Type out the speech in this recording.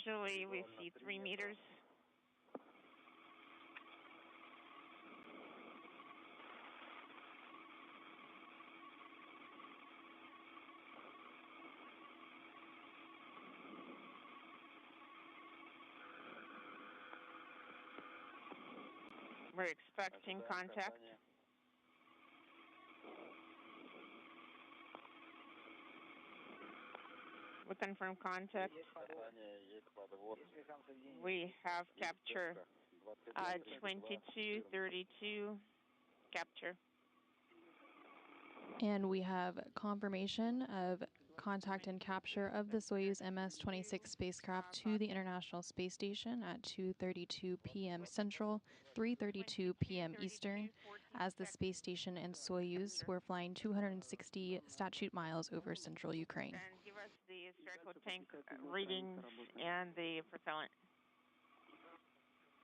Visually, we see 3 meters. We're expecting contact. We confirm contact. We have capture 2232 capture. And we have confirmation of contact and capture of the Soyuz MS-26 spacecraft to the International Space Station at 2:32 p.m. Central, 3:32 p.m. Eastern, as the space station and Soyuz were flying 260 statute miles over central Ukraine. And give us the spherical tank readings and the propellant.